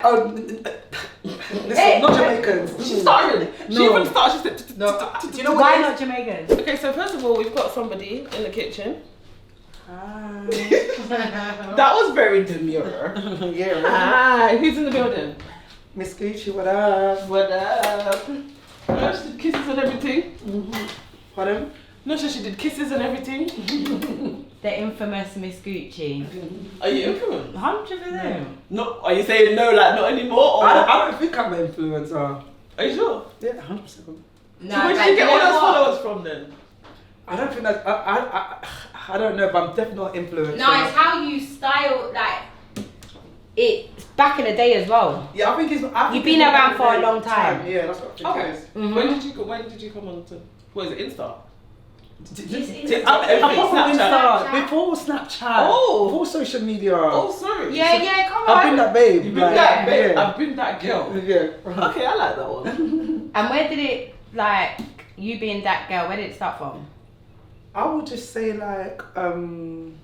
Oh, listen, not Jamaicans. She started. She even started. She said, No, do you know what Why it not is? Jamaicans? Okay, so first of all, we've got somebody in the kitchen. That was very demure. Yeah. Hi, who's in the building? Miss Gucci, what up? What up? No, she did kisses and everything. Pardon? No, she did kisses and everything. The infamous Miss Gucci. Are you influenced? 100%. No. Are you saying no, like not anymore? Or? I don't think I'm an influencer. Are you sure? Yeah, 100%. So where did you get all those followers from then? I don't think that. I don't know, but I'm definitely not an influencer. No, it's how you style, like, it's back in the day as well. Yeah, I think it's. You've been around for a long time. Yeah, that's what I think it is. When did you come on to? What is it? Insta? Before Snapchat. Oh. Before social media. Oh, sorry. Yeah, come on. I've been that babe. You've been that babe. Yeah. I've been that girl. Yeah. Okay, I like that one. And where did it, like, you being that girl, where did it start from? I would just say like when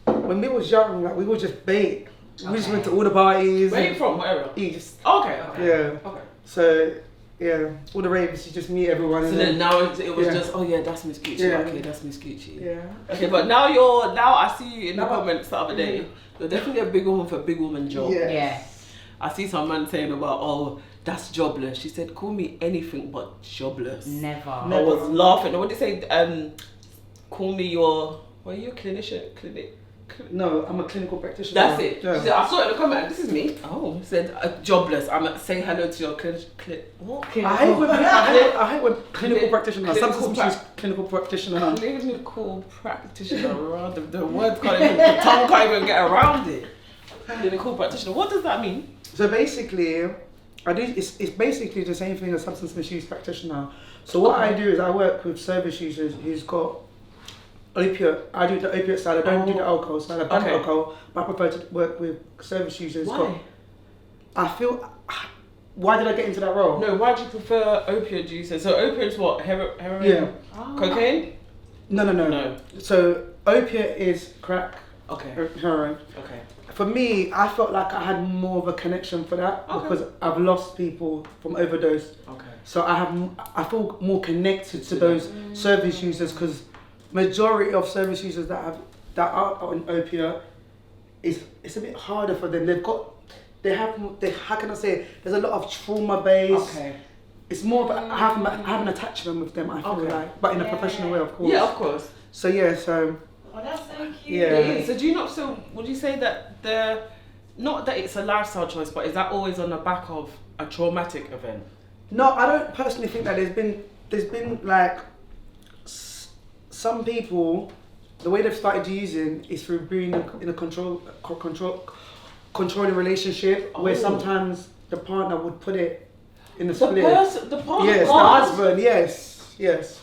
we was young, like we would just bake. We just went to all the parties. Where are you from? Whatever. East. Okay. Yeah. Okay. So yeah, all the raves, you just meet everyone. So and then now it was just, oh yeah, that's Miss Gucci. Yeah. Okay, that's Miss Gucci. Yeah. Okay, but now I see you in the comments the other day. You're definitely a big woman for a big woman job. Yeah. Yeah. I see some man saying about, oh, that's jobless. She said, call me anything but jobless. Never. I was laughing. What did they say? Call me your, what are you, a clinician? No, I'm a clinical practitioner. That's it. Yeah. She said, I saw it in the comment. This is me. Oh, she said, jobless. I'm saying hello to your what? I hate when clinical practitioner. Clinical Substance misuse clinical practitioner. Clinical practitioner. The word can't even, the tongue can't even get around it. Clinical practitioner. What does that mean? So basically, it's basically the same thing as substance misuse practitioner. So what I do is I work with service users who's got opiate. I do the opiate side. I don't do the alcohol side. I've done alcohol, but I prefer to work with service users. Why? I feel. Why did I get into that role? No, why do you prefer opiate users? So opiate's what? Heroin? Yeah. Cocaine? No. So opiate is crack. Okay. Heroin. Okay. For me, I felt like I had more of a connection for that because I've lost people from overdose. Okay. So I feel more connected to those service users because majority of service users that are on opiate it's a bit harder for them. How can I say? There's a lot of trauma based. Okay. It's more of I have an attachment with them. I feel like, but in a professional way, of course. Yeah, of course. So yeah, so. Oh, that's so cute. Yeah. So do you not? So would you say that not that it's a lifestyle choice, but is that always on the back of a traumatic event? No, I don't personally think that there's been like some people, the way they've started using is through being in a controlling relationship where sometimes the partner would put it in the split. The partner. Yes, the husband. Yes.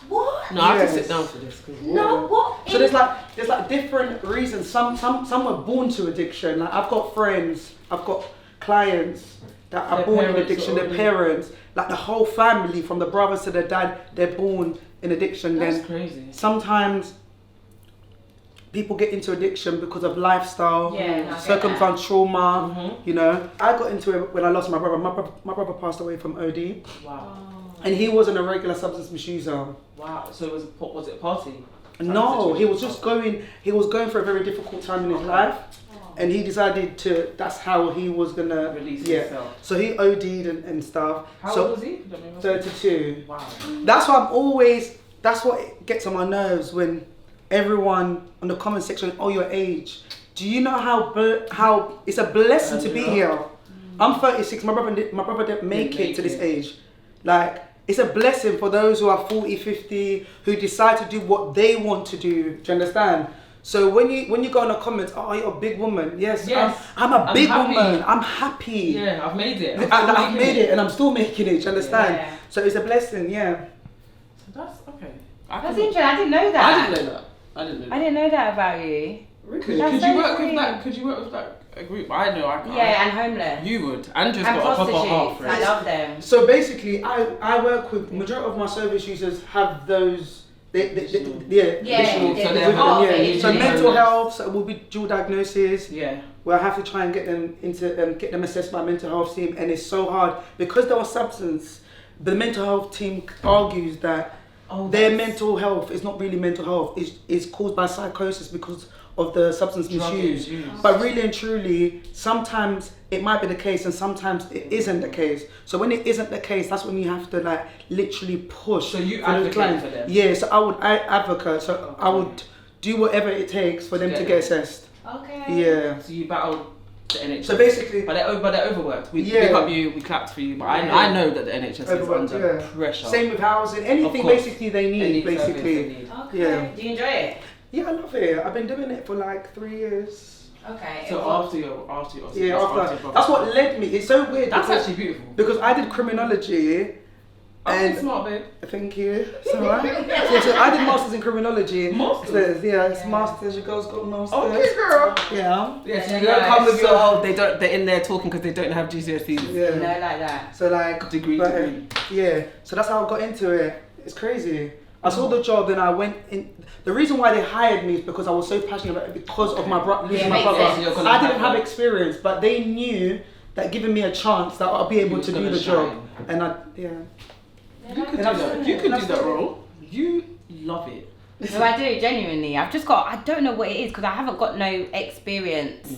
What? No, I have to sit down for this. No, what? So there's like different reasons. Some were born to addiction. Like I've got friends, I've got clients that are born in addiction. Their parents, like the whole family, from the brothers to the dad, they're born in addiction. That's crazy. Sometimes people get into addiction because of lifestyle, circumstance, trauma. Mm-hmm. You know, I got into it when I lost my brother. My brother passed away from OD. Wow. And he wasn't a regular substance misuser. Wow. So was it a party? No, he was just going. He was going for a very difficult time in his life, and he decided to. That's how he was gonna release himself. So he OD'd and stuff. How old was he? 32. Wow. That's what gets on my nerves when everyone on the comment section, oh, your age. Do you know how it's a blessing to be here? I'm 36. My brother didn't make it to this age. Like. It's a blessing for those who are 40, 50, who decide to do what they want to do. Do you understand? So when you go in the comments, oh, you're a big woman. Yes. I'm a big woman. I'm happy. Yeah, I've made it. I've made it and I'm still making it. Do you understand? Yeah. So it's a blessing, yeah. So that's okay. That's interesting. I didn't know that. I didn't know that about you. Really? Could you work with that a group? I know I can't. Yeah, and homeless. You would. And just and got a proper heart for it. I love them. So basically, I work with, majority of my service users have those additional. yeah, they're part of Yeah. it, So isn't it? mental health, so it will be dual diagnosis. Yeah. Where I have to try and get them get them assessed by mental health team, and it's so hard because there was substance. The mental health team argues that their mental health is not really mental health. It's caused by psychosis because of the substance misuse. But really and truly, sometimes it might be the case, and sometimes it isn't the case. So when it isn't the case, that's when you have to like literally push. So you for the advocate client. for them? Yeah. So I advocate. So I would do whatever it takes for them to get assessed. Okay. Yeah. So you battled the NHS. So basically, But they're overworked. We Yeah. pick up you, we clapped for you, but I know that the NHS is Overworked, under yeah. pressure. Same with housing, anything course. basically they need, Any service basically. they need. Okay. Yeah. Do you enjoy it? Yeah, I love it. I've been doing it for like 3 years. Okay. So after your Yeah, after that's what led me. It's so weird. That's because, actually beautiful. because I did criminology. Okay, And smart, babe. thank you. It's alright. so I did masters in criminology. Masters? Yeah, it's masters. Your girls got masters. Okay, girl. Yeah. Yeah, so Yeah, you don't yeah. come with your they're in there talking because they don't have GCSEs. Yeah. No, like that. So like Degree. yeah. So that's how I got into it. It's crazy. I saw the job, then I went in. The reason why they hired me is because I was so passionate about it because of my Yeah, my makes brother. sense. You're gonna I didn't have have that. experience, but they knew that giving me a chance that I'll be able was to do gonna the job. shine. And I You could do And I've- that. You could and do I've that done it. role. You love it. No, I do, genuinely. I've just got, I don't know what it is because I haven't got no experience.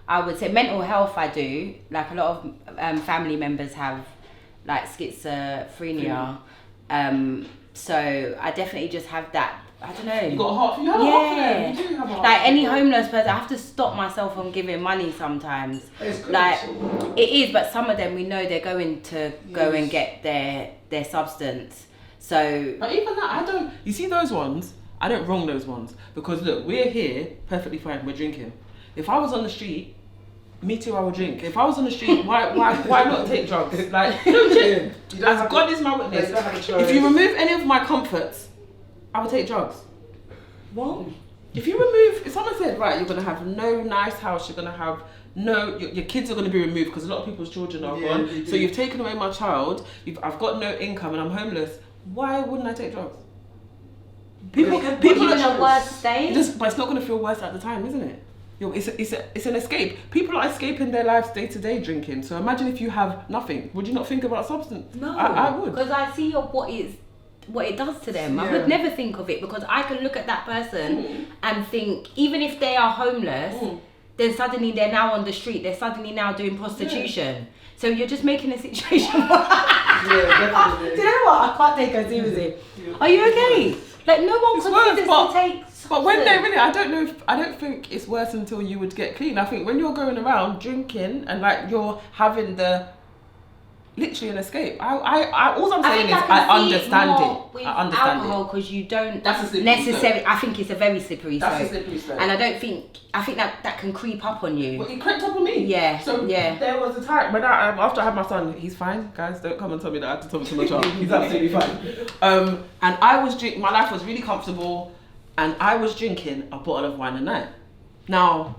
I would say mental health I do. Like a lot of family members have like schizophrenia. So I definitely just have that, I don't know. You got a heart for you. Have a heart for them. You do have a heart. Like for any them. homeless person, I have to stop myself from giving money sometimes. It's good. Like it is, but some of them we know they're going to go and get their substance. So But even that, I don't. You see those ones? I don't wrong those ones because look, we're here perfectly fine. We're drinking. If I was on the street, me too, I would drink. If I was on the street, why not take drugs? Like, no shit. You don't As have God to- is my witness, you don't have a choice. if you remove any of my comforts, I would take drugs. what? If you remove, if someone said, right, you're gonna have no nice house, you're gonna have no, your kids are gonna be removed because a lot of people's children are Yeah, gone. they So do. you've taken away my child. I've got no income and I'm homeless. Why wouldn't I take drugs? People in are a worse state. but it's not gonna feel worse at the time, isn't it? It's an escape. People are escaping their lives day to day drinking. So imagine if you have nothing. Would you not think about substance? No, I would. because I see what it does to them. I Yeah. would never think of it because I can look at that person and think, even if they are homeless, then suddenly they're now on the street. They're suddenly now doing prostitution. So you're just making a situation. Yeah, Do you definitely. know what? I can't take her seriously. Are you okay? Like no one It's considers worse, to take. But when they substance. really, I don't think it's worse until you would get clean. I think when you're going around drinking and like you're having literally an escape. All I'm saying is I understand it. With I understand alcohol because you don't That's a slippery necessarily. I think it's a very slippery That's a slope. slippery slope. And I think that can creep up on you. Well, it crept up on me. Yeah, So yeah. there was a time when after I had my son, he's fine. Guys, don't come and tell me that I had to tell to my child. He's absolutely fine. And I was drinking. My life was really comfortable, and I was drinking a bottle of wine a night. Now,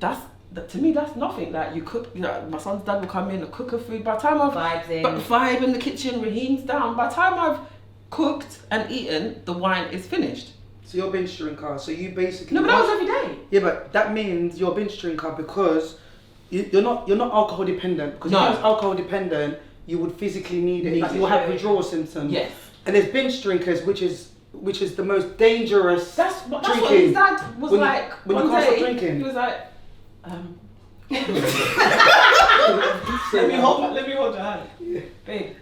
to me, that's nothing. Like you cook, my son's dad will come in and cook her food. By the time I've vibe in the kitchen, Raheem's down. By the time I've cooked and eaten, the wine is finished. So you're a binge drinker. So you basically. No, but that was every day. Yeah, but that means you're a binge drinker because you're not alcohol dependent. Because No. if you was alcohol dependent, you would physically need it. Like you'll have withdrawal symptoms. Yes. And there's binge drinkers, which is the most dangerous. That's what his drinking. dad was When you- like. when you one can't stop day, drinking. He was like, let me hold your hand. Babe,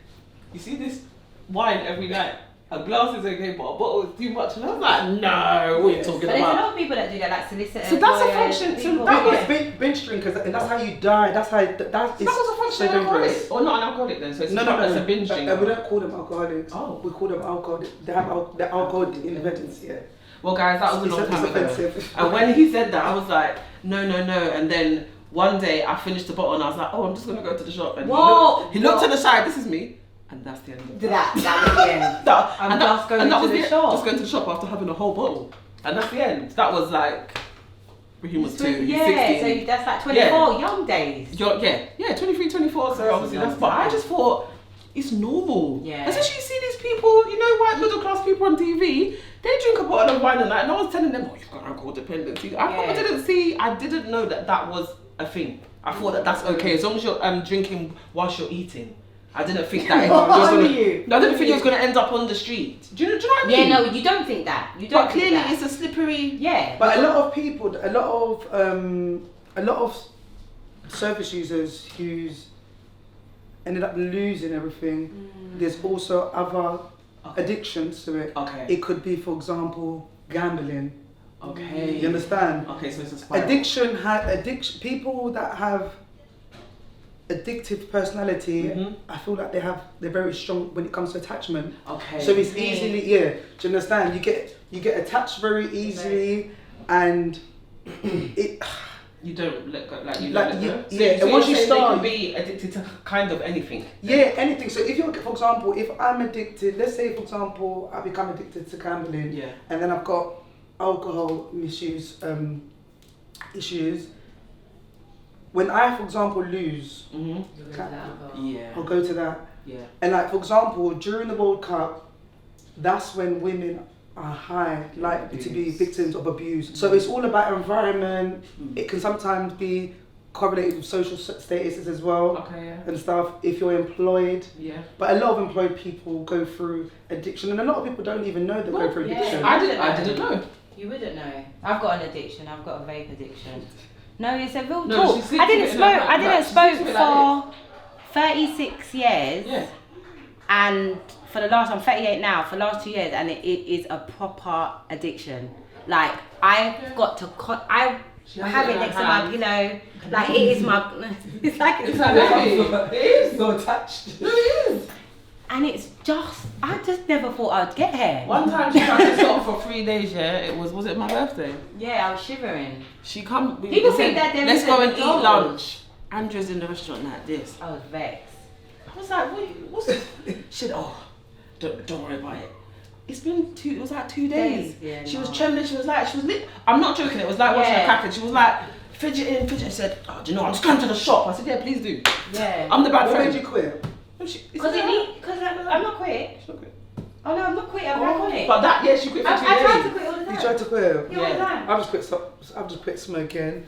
you see this wine every night? A glass is okay, but a bottle is too much. And I was like, no, what are you talking But there's a about? lot of people that do that, like solicitors. So that's a lawyers, function. So people- that was Binge drinkers, and that's how you die. That's how that was a so function of dangerous. alcoholic. Or not an alcoholic then, so it's No, it's a binge but, drinker. we don't call them alcoholics. Oh. We call them alcohol. They have the alcohol independence. Yeah. Well, guys, that was a long It's time ago. offensive. And when he said that, I was like, no. And then one day I finished the bottle and I was like, oh, I'm just going to go to the shop. And Whoa, he looked whoa. to the side, this is me. And that's the end of it. That was the end. I'm just going to was the it. shop. Just going to the shop after having a whole bottle. And that's the end. That was like, Raheem was 2, he's Yeah, 16. so that's like 24, young days. Yeah, 23, 24, so obviously that's, but I just thought, it's normal. Yeah. Especially you see these people, white middle class people on TV, They drink a bottle of wine a night. No one's telling them, oh, you've got alcohol dependency. I didn't know that was a thing. I thought that's okay as long as you're drinking whilst you're eating. I didn't think that. I didn't think it was going to end up on the street. Do you know what I mean? Yeah, no, you don't think that. You don't. But clearly, it's a slippery. Yeah. But a lot of people, a lot of service users who's ended up losing everything. There's also other addictions to it. Okay. It could be, for example, gambling. Okay. You understand? Okay, so it's a spiral. Addiction. People that have addictive personality, I feel like they're very strong when it comes to attachment. Okay. So it's easily, do you understand? You get attached very easily, and it. You don't let go, like you Like, don't let go. yeah, So and once you're you saying they start- can be addicted to kind of anything. Yeah, anything. So if you're, for example, if I'm addicted, let's say, for example, I become addicted to gambling, Yeah. and then I've got alcohol misuse issues. When I, for example, lose, Yeah. I'll go to that. Yeah. And like, for example, during the World Cup, that's when women are high, likely to be victims of abuse. So it's all about environment. It can sometimes be correlated with social statuses as well. Okay. Yeah. And stuff, if you're employed. Yeah. But a lot of employed people go through addiction, and a lot of people don't even know they go through addiction. I didn't know. You wouldn't know. I've got an addiction. I've got a vape addiction. No, it's a real No, talk. she sleeps I with didn't it smoke. like- I didn't like, she smoke sleeps with it like for 36 years. Yeah. And for the last, I'm 38 now. For the last 2 years, and it is a proper addiction. Like I've got to. I have it next to my pillow. Like it is my. It's like It's like baby. It is. so attached. No, it is. And it's just. I just never thought I'd get here. One time she tried to stop for 3 days. Yeah, it was it my birthday? Yeah, I was shivering. She come. People we think said, that there let's is go a and eat dog. lunch. Andrew's in the restaurant like this. I was vexed. I was like, what's this? She said, oh, don't worry about it. It's been it was like 2 days. Yeah, She no. was trembling, she was lit. I'm not joking, it was like watching a Yeah. package. She was like, fidgeting. She said, oh, do you know, I'm just going to the shop. I said, yeah, please do. Yeah. I'm the bad What friend. made you quit? Because I'm not quit. She's not quit. Oh no, I'm not quit. I'm back on it. But that, yeah, she quit for 2 I tried to days. quit all the time. You tried to quit. Yeah, all the time. I've just quit smoking.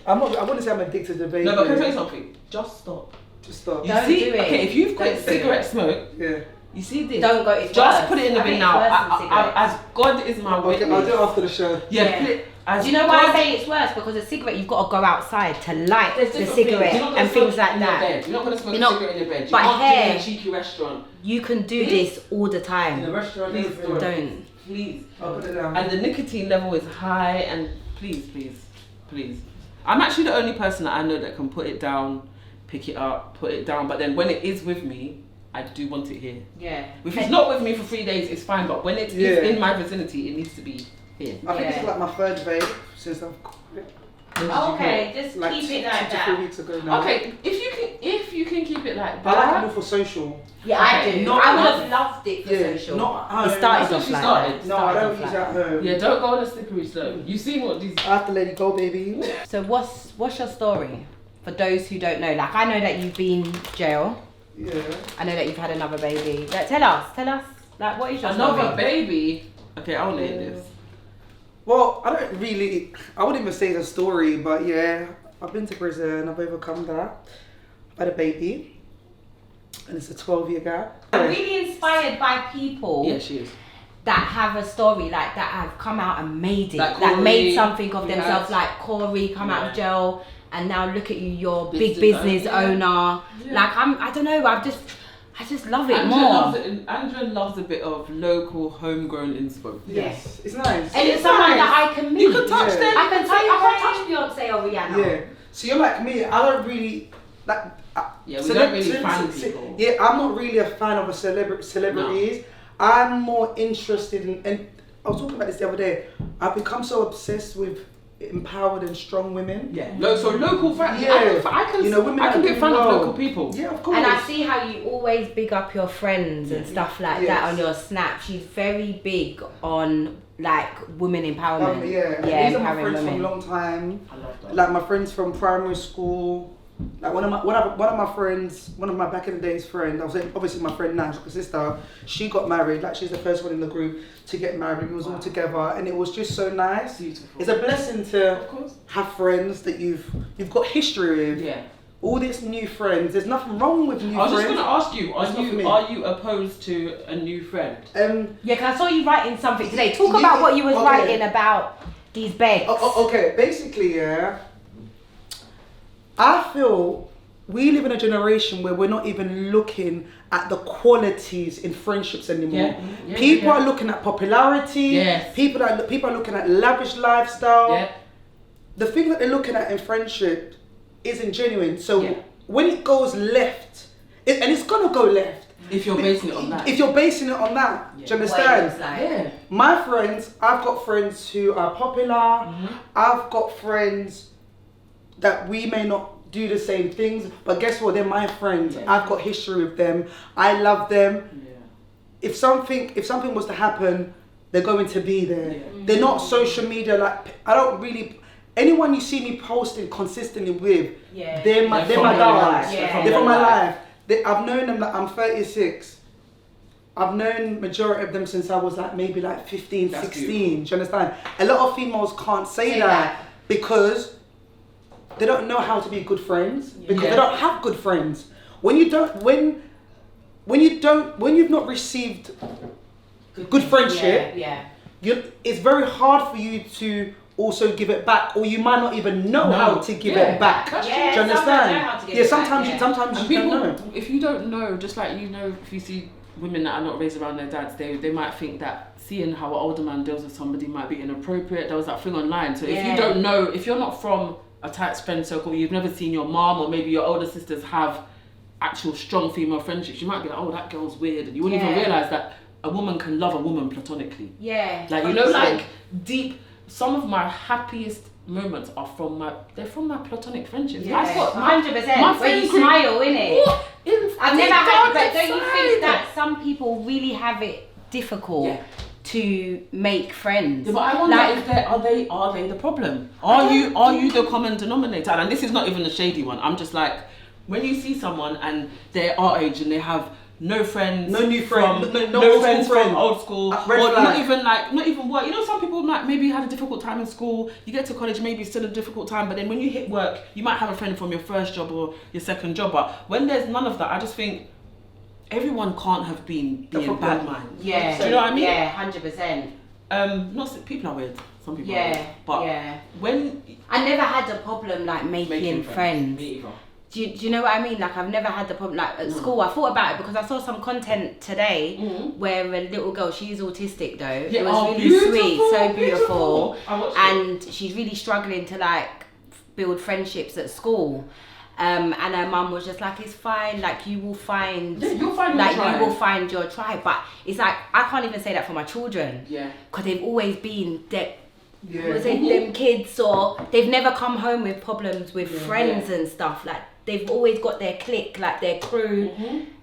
I wouldn't say I'm addicted to vaping. No, but can I tell you something? Just stop. Just stop. You Don't see, do it. okay, if you've quit Don't do cigarette it. smoke, Yeah. you see this. Don't go. It's Just worse. put it in the I bin think now. it's worse than cigarettes. As God is my Okay, witness. I'll do it after the show. Yeah, put it. As Do you know why I God- say it's worse? Because a cigarette, you've got to go outside to light There's the different cigarette things. You're not gonna and smoke things like in your that. bed. You're not going to smoke You're a not- cigarette in your bed. You but can't do here- it in a cheeky restaurant. You can do this all the time. In the restaurant, Please everything. Don't. Please. I'll put it down. And the nicotine level is high, and please. I'm actually the only person that I know that can put it down, pick it up, put it down, but then when it is with me, I do want it here. Yeah. If it's not with me for 3 days, it's fine, but when it is in my vicinity, it needs to be here. I think it's like my third vape since I've quit. Okay, just Like keep 2 it like to 3 that. weeks ago now. Okay, if you can keep it like I like it that. more for social. Yeah, I Okay, do. not I would enough. have loved it for Yeah, social. not at home. It started That's off what like she started. that. No, I Started don't off use like at that. home. Yeah, don't go on a slippery slope. You seen what these? I have to let it go, baby. So what's your story? For those who don't know, like I know that you've been jail. Yeah. I know that you've had another baby. Like, tell us, like what is your Another story? baby. Okay, I'll lay this. Well, I wouldn't even say it's a story, but yeah, I've been to prison, I've overcome that. I've had a baby, and it's a 12-year gap. I'm really inspired by people Yeah, she is. that have a story like that have come out and made it, Like that made Corey, something of yes. themselves, like Corey come out of jail and now look at you, you're big Business business owner. owner. Yeah. Like I don't know, I just love it Andrea more. loves it. Andrea loves a bit of local, homegrown inspo. Yes, it's nice. And it's It's someone nice. that I can meet. You can touch Yeah. them. I can't touch Beyonce or Rihanna. Yeah. So you're like me. I don't really like. Yeah, we don't really fan people. Yeah, I'm not really a fan of celebrities. I'm more interested in. And I was talking about this the other day. I've become so obsessed with empowered and strong women. Yeah. So local fans. Yeah. I can. You know, women I can that be a do fan of well. local people. Yeah, of course. And I see how you always big up your friends and stuff like Yes. that on your snap. She's very big on like women empowerment. Yeah. Yeah, These are my empowering friends from women. a long time. I love that. Like my friends from primary school, Like one of my friends, one of my back in the days friend, I was obviously my friend now, my sister, she got married, like she's the first one in the group to get married. We was all together and it was just so nice. Beautiful. It's a blessing to have friends that you've got history with. Yeah. All these new friends, there's nothing wrong with new friends. I was just going to ask you, are you opposed to a new friend? Yeah, because I saw you writing something today. Talk about what you was writing about these beds. Okay, basically, yeah. I feel we live in a generation where we're not even looking at the qualities in friendships anymore. People are looking at popularity. Yes. People are looking at lavish lifestyle. Yeah. The thing that they're looking at in friendship isn't genuine. So when it goes left, and it's gonna go left. If you're basing it on that. If you're basing it on that, do you understand? Yeah. My friends, I've got friends who are popular. I've got friends that we may not do the same things, but guess what? They're my friends. I've got history with them. I love them. If something was to happen, they're going to be there. They're not social media, like, I don't really, anyone you see me posting consistently with, they're my guys. They're from my life. I've known them, like, I'm 36. I've known majority of them since I was maybe 15, That's 16. beautiful. Do you understand? A lot of females can't say that because they don't know how to be good friends, because they don't have good friends. When you've not received good friendship, it's very hard for you to also give it back, or you might not even know how to give it back. Do you understand? Sometimes you don't know. If you don't know, just like if you see women that are not raised around their dads, they might think that seeing how an older man deals with somebody might be inappropriate. There was that thing online. So if you don't know, if you're not from a tight friend circle, you've never seen your mom or maybe your older sisters have actual strong female friendships, you might be like, oh, that girl's weird, and you wouldn't even realise that a woman can love a woman platonically. Deep. Some of my happiest moments are from my platonic friendships. Yeah, I've got 100%. Where you smile, innit? I've never had it, but don't you think that some people really have it difficult to make friends? Yeah, but I wonder if are they the problem? Are you the common denominator? And this is not even a shady one. I'm just like, when you see someone and they're our age and they have no friends, no new friends, no friends from old school, or flag. not even work. Some people might maybe had a difficult time in school. You get to college, maybe it's still a difficult time, but then when you hit work, you might have a friend from your first job or your second job. But when there's none of that, I just think everyone can't have been bad minds. Yeah. Do you know what I mean? Yeah, 100%. People are weird. Some people are Yeah. weird. But when I never had a problem making friends. Me either. Do you know what I mean? Like, I've never had the problem. Like, at school, I thought about it because I saw some content today where a little girl, she's autistic though. Yeah, it was really sweet, so beautiful. And she's really struggling to build friendships at school. And her mum was just like, it's fine, like you will find you'll find your tribe. You will find your tribe. But it's like, I can't even say that for my children. Yeah. Because they've always been them kids, or they've never come home with problems with friends and stuff. Like, they've always got their clique, like their crew.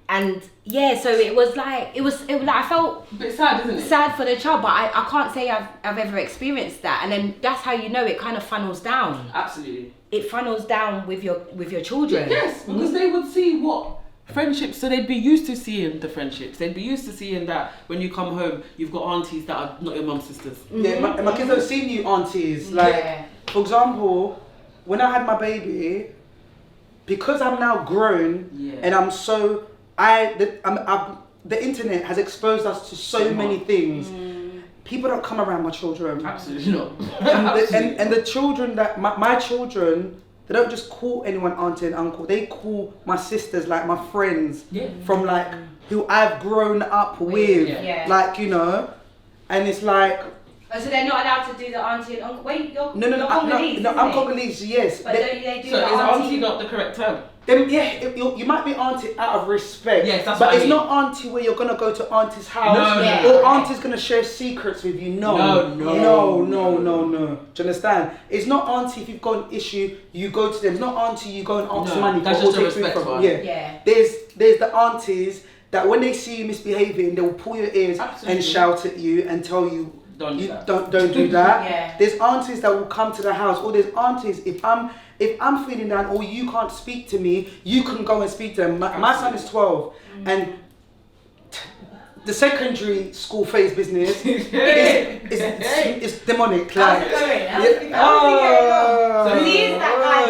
And so it was like I felt a bit sad, isn't it? Sad for the child, but I can't say I've ever experienced that. And then that's how you know it kind of funnels down. Absolutely. It funnels down with your children. Yes, because they would see what friendships, so they'd be used to seeing the friendships. They'd be used to seeing that when you come home, you've got aunties that are not your mum's sisters. Yeah, my kids have seen you aunties. Like, for example, when I had my baby, because I'm now grown and I'm so the internet has exposed us to so many things. People don't come around my children. Absolutely not. And the children that my children, they don't just call anyone auntie and uncle. They call my sisters like my friends from who I've grown up with. And it's like. Oh, so they're not allowed to do the auntie and uncle. Wait, you're Congolese. No, I'm Congolese. Yes. But they do so the is auntie not the correct term? You might be auntie out of respect. Yes, that's but what it's I mean. not auntie where you're gonna go to auntie's house or auntie's gonna share secrets with you. No. Do you understand? It's not auntie if you've got an issue, you go to them. It's not auntie you go and ask money. That's just a respect one. There's the aunties that when they see you misbehaving, they will pull your ears and shout at you and tell you. Don't do that. There's aunties that will come to the house, or there's aunties if if I'm feeling down or you can't speak to me, you can go and speak to them. My son is 12 and the secondary school phase business is demonic. Like, So he's that guy.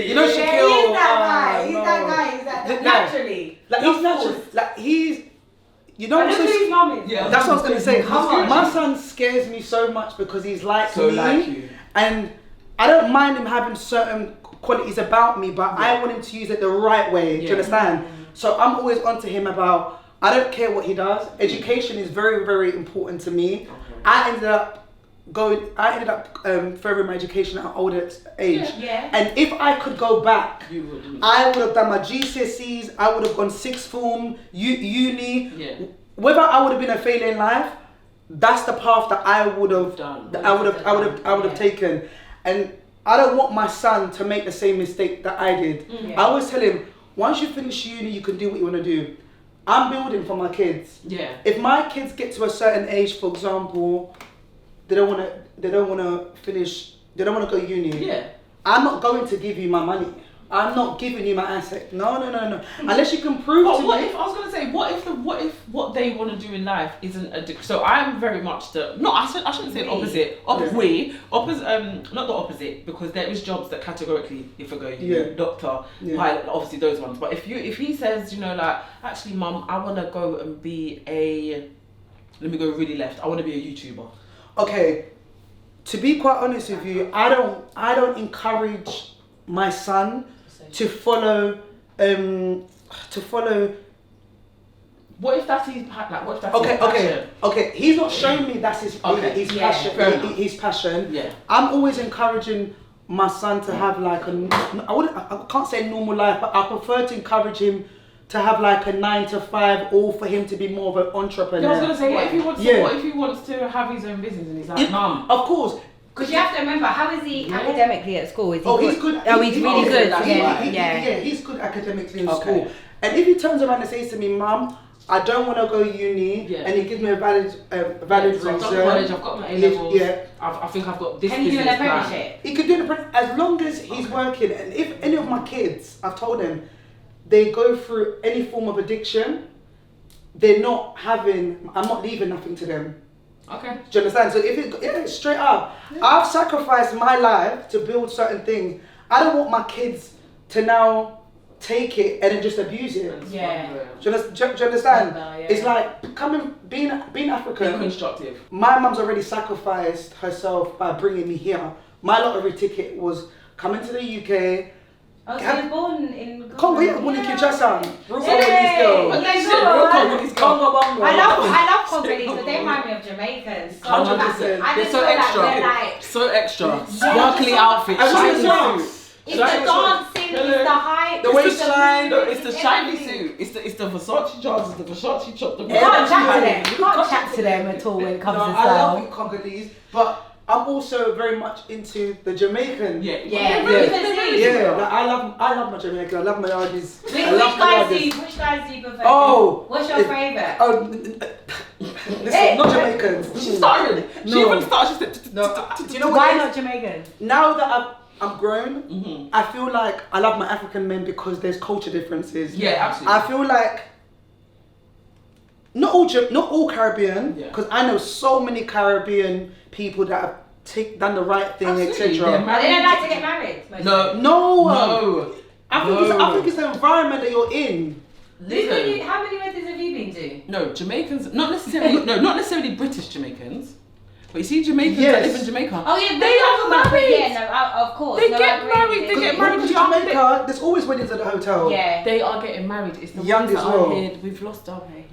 You know, Shaquille. He is that guy. He's that guy. He's that naturally. Like he's natural. Like he's. You know Look who his mum is. Yeah. That's what I was gonna say. Come on. My son scares me so much because he's like So me, like you. and I don't mind him having certain qualities about me, but I want him to use it the right way. Do you understand? So I'm always onto him about. I don't care what he does. Education is very, very important to me. Okay. I ended up furthering my education at an older age. Yeah. And if I could go back, You would. I would have done my GCSEs. I would have gone sixth form, uni. Yeah. Whether I would have been a failure in life, that's the path that I would have Done. that I would have taken. And I don't want my son to make the same mistake that I did. Yeah. I always tell him, once you finish uni, you can do what you want to do. I'm building for my kids. Yeah. If my kids get to a certain age, for example, they don't want to finish. They don't want to go uni. Yeah. I'm not going to give you my money. I'm not giving you my asset. No. Unless you can prove But to what me. if I was gonna say what if what they want to do in life isn't a so I'm very much the I shouldn't say the opposite not the opposite because there is jobs that categorically if I go doctor pilot obviously those ones, but if he says like actually mum I want to go and be let me go really left, I want to be a YouTuber. Okay, to be quite honest with you, I don't encourage my son to follow. What if that's his what if that's his passion? Okay. He's not showing me that's his passion. His passion. Yeah. I'm always encouraging my son to have like I can't say normal life, but I prefer to encourage him to have like a 9 to 5, or for him to be more of an entrepreneur. I was gonna say what if he wants to have his own business and he's like mum. Of course. Because you have to remember, how is he academically at school? Is he he's good. Oh, he's really good. Yeah, he's good academically in school. And if he turns around and says to me, Mum, I don't want to go uni, and he gives me a valid reason. So I've got college, I've got my A levels. I think I've got this. Can he do an apprenticeship? He could do an apprenticeship as long as he's working. And if any of my kids, I've told them, they go through any form of addiction, I'm not leaving nothing to them. Okay. Do you understand? So if it's straight up, I've sacrificed my life to build certain things. I don't want my kids to now take it and then just abuse it. Yeah. Do you understand? Yeah. It's like being African. Be constructive. My mum's already sacrificed herself by bringing me here. My lottery ticket was coming to the UK. Oh, so he was born in Congo, born in Kinshasa. Real Congo I love Congolese, but they remind me of Jamaicans. 100%. I They're just so feel extra. like they're like, so extra. Sparkly outfit. Shiny suit. it's the dancing, it's the hype, The waistline. No, it's the shiny suit. It's the Versace jars. It's the Versace chop. You can't chat to them at all when it comes to I style. love Congolese, but I'm also very much into the Jamaican. Yeah. Like, I love my Jamaican. I love my Yardies. Which guys do you prefer? Oh, what's your favourite? Oh, listen, not Jamaicans. She started. She even started. She said. No, do you know what? Why not Jamaican? Now that I'm grown, I feel like I love my African men because there's culture differences. Yeah, absolutely. I feel like not all Caribbean, because I know so many Caribbean people that have done the right thing, etc. They don't like to get married. No. I think it's the environment that you're in. How many weddings have you been to? No, Jamaicans, not necessarily British Jamaicans, but you see Jamaicans that live in Jamaica. Oh yeah, they are married. Yeah, no, of course. They get married. They get married in Jamaica. There's always weddings at the hotel. Yeah, they are getting married. It's the Young ones as that well. are here. We've lost our way.